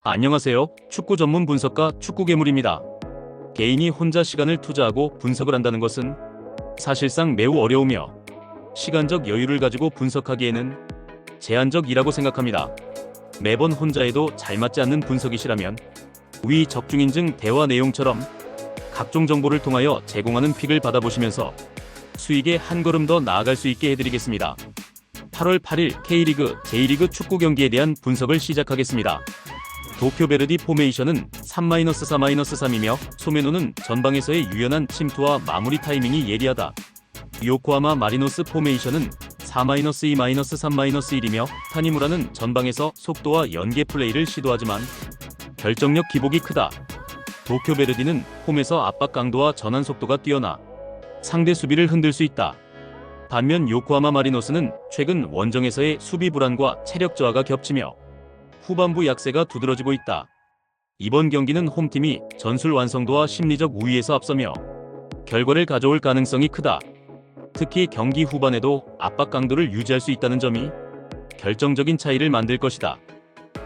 안녕하세요. 축구 전문 분석가 축구괴물입니다. 개인이 혼자 시간을 투자하고 분석을 한다는 것은 사실상 매우 어려우며 시간적 여유를 가지고 분석하기에는 제한적이라고 생각합니다. 매번 혼자 해도 잘 맞지 않는 분석이시라면 위 적중인증 대화 내용처럼 각종 정보를 통하여 제공하는 픽을 받아보시면서 수익에 한 걸음 더 나아갈 수 있게 해드리겠습니다. 8월 8일 K리그, J리그 축구 경기에 대한 분석을 시작하겠습니다. 도쿄베르디 포메이션은 3-4-3이며 소메노는 전방에서의 유연한 침투와 마무리 타이밍이 예리하다. 요코하마 마리노스 포메이션은 4-2-3-1이며 타니무라는 전방에서 속도와 연계 플레이를 시도하지만 결정력 기복이 크다. 도쿄베르디는 홈에서 압박 강도와 전환 속도가 뛰어나 상대 수비를 흔들 수 있다. 반면 요코하마 마리노스는 최근 원정에서의 수비 불안과 체력 저하가 겹치며 후반부 약세가 두드러지고 있다. 이번 경기는 홈팀이 전술 완성도와 심리적 우위에서 앞서며 결과를 가져올 가능성이 크다. 특히 경기 후반에도 압박 강도를 유지할 수 있다는 점이 결정적인 차이를 만들 것이다.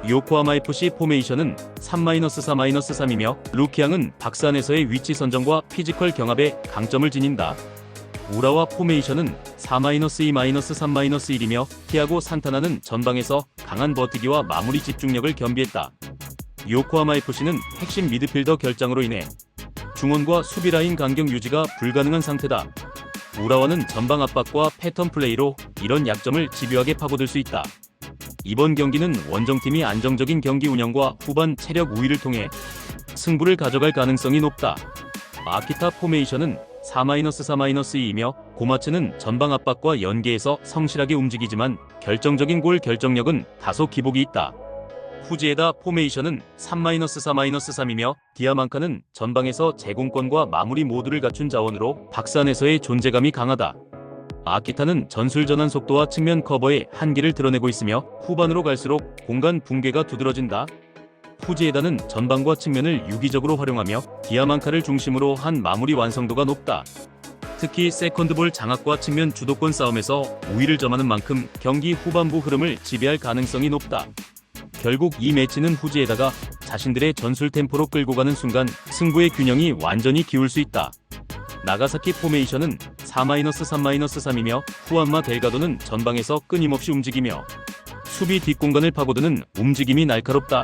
요코하마 FC 포메이션은 3-4-3이며 루키앙은 박스 안에서의 위치 선정과 피지컬 경합에 강점을 지닌다. 우라와 포메이션은 4-2-3-1이며 티아고 산타나는 전방에서 강한 버티기와 마무리 집중력을 겸비했다. 요코하마 FC는 핵심 미드필더 결장으로 인해 중원과 수비 라인 간격 유지가 불가능한 상태다. 우라와는 전방 압박과 패턴 플레이로 이런 약점을 집요하게 파고들 수 있다. 이번 경기는 원정팀이 안정적인 경기 운영과 후반 체력 우위를 통해 승부를 가져갈 가능성이 높다. 아키타 포메이션은 4-3-2이며 고마츠는 전방 압박과 연계에서 성실하게 움직이지만 결정적인 골 결정력은 다소 기복이 있다. 후지에다 포메이션은 3-4-3이며 디아만카는 전방에서 제공권과 마무리 모두를 갖춘 자원으로 박스 안에서의 존재감이 강하다. 아키타는 전술 전환 속도와 측면 커버의 한계를 드러내고 있으며 후반으로 갈수록 공간 붕괴가 두드러진다. 후지에다는 전방과 측면을 유기적으로 활용하며 디아만카를 중심으로 한 마무리 완성도가 높다. 특히 세컨드볼 장악과 측면 주도권 싸움에서 우위를 점하는 만큼 경기 후반부 흐름을 지배할 가능성이 높다. 결국 이 매치는 후지에다가 자신들의 전술 템포로 끌고 가는 순간 승부의 균형이 완전히 기울 수 있다. 나가사키 포메이션은 4-3-이며 후안마 델가도는 전방에서 끊임없이 움직이며 수비 뒷공간을 파고드는 움직임이 날카롭다.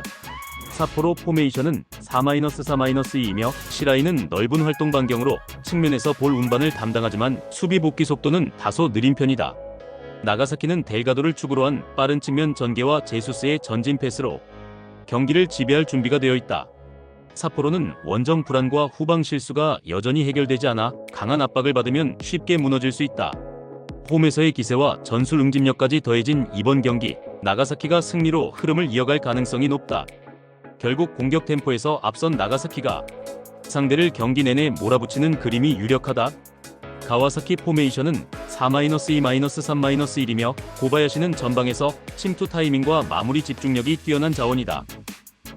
사포로 포메이션은 4-3-2이며 시라이는 넓은 활동 반경으로 측면에서 볼 운반을 담당하지만 수비 복귀 속도는 다소 느린 편이다. 나가사키는 델가도를 축으로 한 빠른 측면 전개와 제수스의 전진 패스로 경기를 지배할 준비가 되어 있다. 사포로는 원정 불안과 후방 실수가 여전히 해결되지 않아 강한 압박을 받으면 쉽게 무너질 수 있다. 홈에서의 기세와 전술 응집력까지 더해진 이번 경기, 나가사키가 승리로 흐름을 이어갈 가능성이 높다. 결국 공격 템포에서 앞선 나가사키가 상대를 경기 내내 몰아붙이는 그림이 유력하다. 가와사키 포메이션은 4-2-3-1이며 고바야시는 전방에서 침투 타이밍과 마무리 집중력이 뛰어난 자원이다.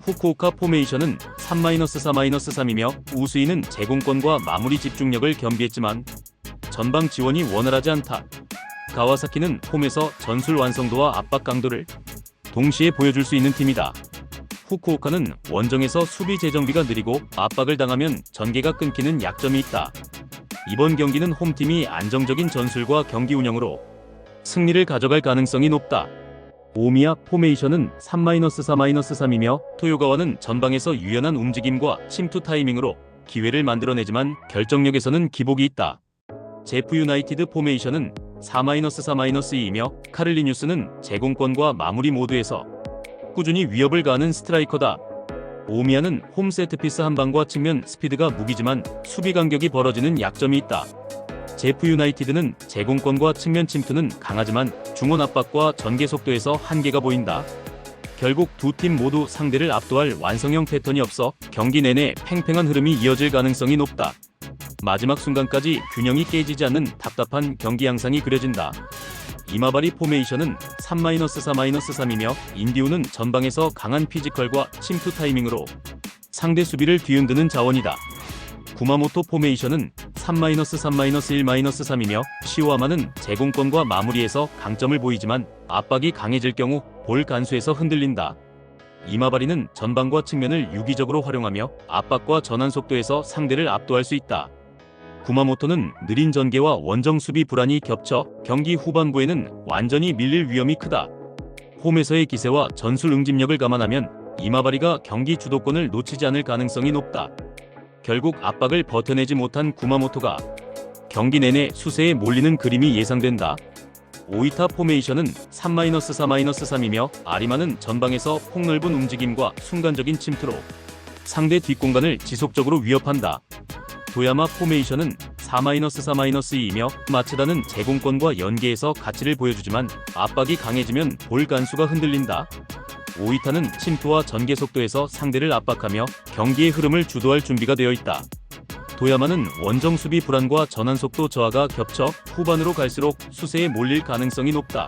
후쿠오카 포메이션은 3-3-이며 우수이는 제공권과 마무리 집중력을 겸비했지만 전방 지원이 원활하지 않다. 가와사키는 홈에서 전술 완성도와 압박 강도를 동시에 보여줄 수 있는 팀이다. 후쿠오카는 원정에서 수비 재정비가 느리고 압박을 당하면 전개가 끊기는 약점이 있다. 이번 경기는 홈팀이 안정적인 전술과 경기 운영으로 승리를 가져갈 가능성이 높다. 오미야 포메이션은 3-3-이며 토요가와는 전방에서 유연한 움직임과 침투 타이밍으로 기회를 만들어내지만 결정력에서는 기복이 있다. 제프 유나이티드 포메이션은 4-3-2이며 카를리뉴스는 제공권과 마무리 모두에서 꾸준히 위협을 가하는 스트라이커다. 오미야는 홈 세트피스 한방과 측면 스피드가 무기지만 수비 간격이 벌어지는 약점이 있다. 제프 유나이티드는 제공권과 측면 침투는 강하지만 중원 압박과 전개 속도에서 한계가 보인다. 결국 두 팀 모두 상대를 압도할 완성형 패턴이 없어 경기 내내 팽팽한 흐름이 이어질 가능성이 높다. 마지막 순간까지 균형이 깨지지 않는 답답한 경기 양상이 그려진다. 이마바리 포메이션은 3-3-이며 인디우는 전방에서 강한 피지컬과 침투 타이밍으로 상대 수비를 뒤흔드는 자원이다. 구마모토 포메이션은 3-3-1-3이며 시오아마는 제공권과 마무리에서 강점을 보이지만 압박이 강해질 경우 볼 간수에서 흔들린다. 이마바리는 전방과 측면을 유기적으로 활용하며 압박과 전환 속도에서 상대를 압도할 수 있다. 구마모토는 느린 전개와 원정 수비 불안이 겹쳐 경기 후반부에는 완전히 밀릴 위험이 크다. 홈에서의 기세와 전술 응집력을 감안하면 이마바리가 경기 주도권을 놓치지 않을 가능성이 높다. 결국 압박을 버텨내지 못한 구마모토가 경기 내내 수세에 몰리는 그림이 예상된다. 오이타 포메이션은 3-4-3이며 아리마는 전방에서 폭넓은 움직임과 순간적인 침투로 상대 뒷공간을 지속적으로 위협한다. 도야마 포메이션은 4-4-2이며 마츠다는 제공권과 연계에서 가치를 보여주지만 압박이 강해지면 볼 간수가 흔들린다. 오이타는 침투와 전개 속도에서 상대를 압박하며 경기의 흐름을 주도할 준비가 되어 있다. 도야마는 원정 수비 불안과 전환 속도 저하가 겹쳐 후반으로 갈수록 수세에 몰릴 가능성이 높다.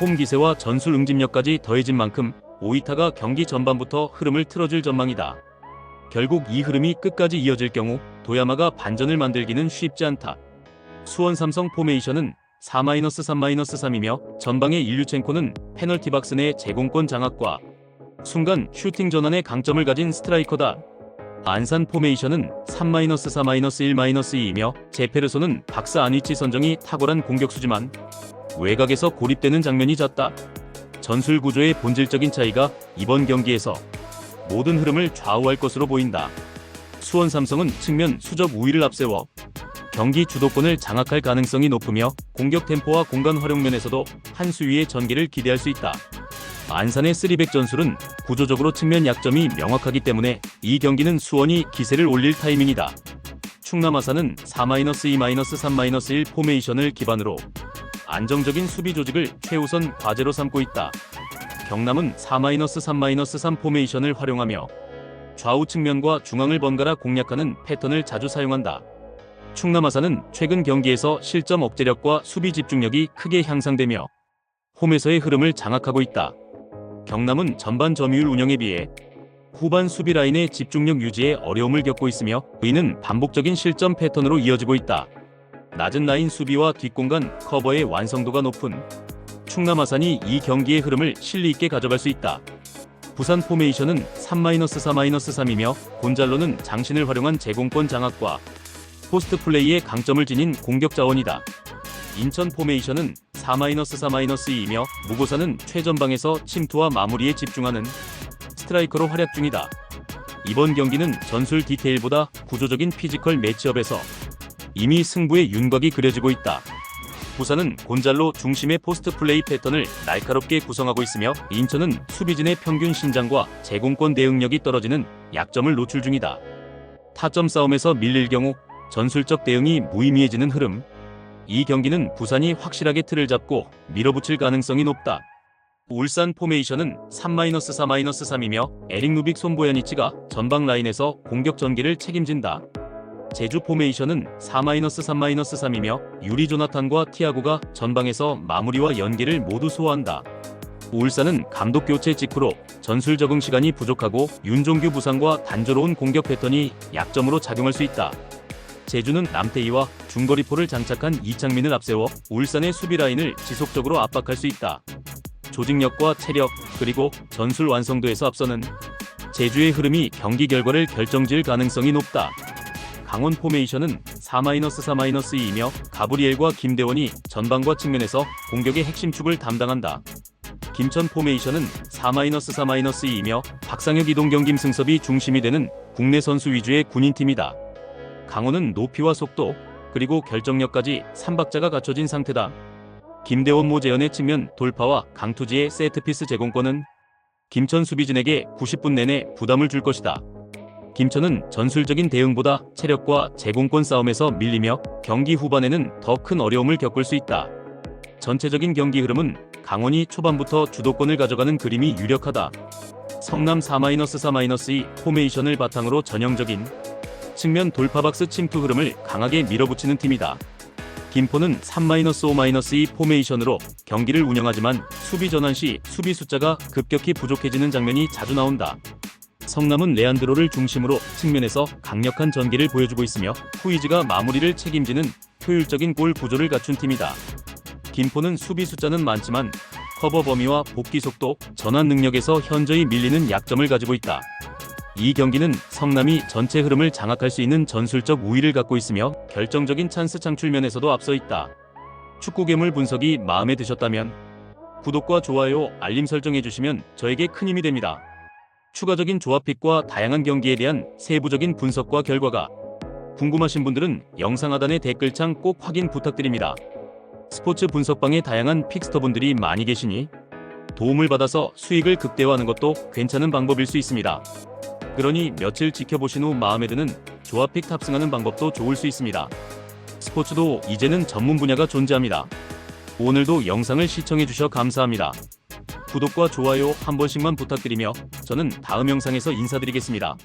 홈 기세와 전술 응집력까지 더해진 만큼 오이타가 경기 전반부터 흐름을 틀어줄 전망이다. 결국 이 흐름이 끝까지 이어질 경우 도야마가 반전을 만들기는 쉽지 않다. 수원 삼성 포메이션은 4-3-3이며 전방의 일류첸코는 페널티 박스 내 제공권 장악과 순간 슈팅 전환의 강점을 가진 스트라이커다. 안산 포메이션은 3-4-1-2이며 제페르소는 박스 안 위치 선정이 탁월한 공격수지만 외곽에서 고립되는 장면이 잦다. 전술 구조의 본질적인 차이가 이번 경기에서 모든 흐름을 좌우할 것으로 보인다. 수원 삼성은 측면 수적 우위를 앞세워 경기 주도권을 장악할 가능성이 높으며 공격 템포와 공간 활용 면에서도 한 수위의 전개를 기대할 수 있다. 안산의 3백 전술은 구조적으로 측면 약점이 명확하기 때문에 이 경기는 수원이 기세를 올릴 타이밍이다. 충남 아산은 4-2-3-1 포메이션을 기반으로 안정적인 수비 조직을 최우선 과제로 삼고 있다. 경남은 4-3-3 포메이션을 활용하며 좌우 측면과 중앙을 번갈아 공략하는 패턴을 자주 사용한다. 충남 아산은 최근 경기에서 실점 억제력과 수비 집중력이 크게 향상되며 홈에서의 흐름을 장악하고 있다. 경남은 전반 점유율 운영에 비해 후반 수비 라인의 집중력 유지에 어려움을 겪고 있으며 이는 반복적인 실점 패턴으로 이어지고 있다. 낮은 라인 수비와 뒷공간 커버의 완성도가 높은 충남 아산이 이 경기의 흐름을 실리 있게 가져갈 수 있다. 부산 포메이션은 3-4-3이며 곤잘로는 장신을 활용한 제공권 장악과 포스트 플레이의 강점을 지닌 공격 자원이다. 인천 포메이션은 4-3-2이며 무고사는 최전방에서 침투와 마무리에 집중하는 스트라이커로 활약 중이다. 이번 경기는 전술 디테일보다 구조적인 피지컬 매치업에서 이미 승부의 윤곽이 그려지고 있다. 부산은 곤잘로 중심의 포스트 플레이 패턴을 날카롭게 구성하고 있으며 인천은 수비진의 평균 신장과 제공권 대응력이 떨어지는 약점을 노출 중이다. 타점 싸움에서 밀릴 경우 전술적 대응이 무의미해지는 흐름. 이 경기는 부산이 확실하게 틀을 잡고 밀어붙일 가능성이 높다. 울산 포메이션은 3-4-3이며 에릭 누빅 손보야니치가 전방 라인에서 공격 전개를 책임진다. 제주 포메이션은 4-3-3이며 유리 조나탄과 티아고가 전방에서 마무리와 연계를 모두 소화한다. 울산은 감독 교체 직후로 전술 적응 시간이 부족하고 윤종규 부상과 단조로운 공격 패턴이 약점으로 작용할 수 있다. 제주는 남태희와 중거리포를 장착한 이창민을 앞세워 울산의 수비 라인을 지속적으로 압박할 수 있다. 조직력과 체력 그리고 전술 완성도에서 앞서는 제주의 흐름이 경기 결과를 결정지을 가능성이 높다. 강원 포메이션은 4-3-2이며 가브리엘과 김대원이 전방과 측면에서 공격의 핵심 축을 담당한다. 김천 포메이션은 4-3-2이며 박상혁 이동경 김승섭이 중심이 되는 국내 선수 위주의 군인팀이다. 강원은 높이와 속도 그리고 결정력까지 3박자가 갖춰진 상태다. 김대원 모재현의 측면 돌파와 강투지의 세트피스 제공권은 김천 수비진에게 90분 내내 부담을 줄 것이다. 김천은 전술적인 대응보다 체력과 제공권 싸움에서 밀리며 경기 후반에는 더 큰 어려움을 겪을 수 있다. 전체적인 경기 흐름은 강원이 초반부터 주도권을 가져가는 그림이 유력하다. 성남 4-3-2 포메이션을 바탕으로 전형적인 측면 돌파 박스 침투 흐름을 강하게 밀어붙이는 팀이다. 김포는 3-5-2 포메이션으로 경기를 운영하지만 수비 전환 시 수비 숫자가 급격히 부족해지는 장면이 자주 나온다. 성남은 레안드로를 중심으로 측면에서 강력한 전개를 보여주고 있으며 후이즈가 마무리를 책임지는 효율적인 골 구조를 갖춘 팀이다. 김포는 수비 숫자는 많지만 커버 범위와 복귀 속도, 전환 능력에서 현저히 밀리는 약점을 가지고 있다. 이 경기는 성남이 전체 흐름을 장악할 수 있는 전술적 우위를 갖고 있으며 결정적인 찬스 창출 면에서도 앞서 있다. 축구괴물 분석이 마음에 드셨다면 구독과 좋아요, 알림 설정해주시면 저에게 큰 힘이 됩니다. 추가적인 조합픽과 다양한 경기에 대한 세부적인 분석과 결과가 궁금하신 분들은 영상 하단의 댓글창 꼭 확인 부탁드립니다. 스포츠 분석방에 다양한 픽스터분들이 많이 계시니 도움을 받아서 수익을 극대화하는 것도 괜찮은 방법일 수 있습니다. 그러니 며칠 지켜보신 후 마음에 드는 조합픽 탑승하는 방법도 좋을 수 있습니다. 스포츠도 이제는 전문 분야가 존재합니다. 오늘도 영상을 시청해주셔 감사합니다. 구독과 좋아요 한 번씩만 부탁드리며 저는 다음 영상에서 인사드리겠습니다.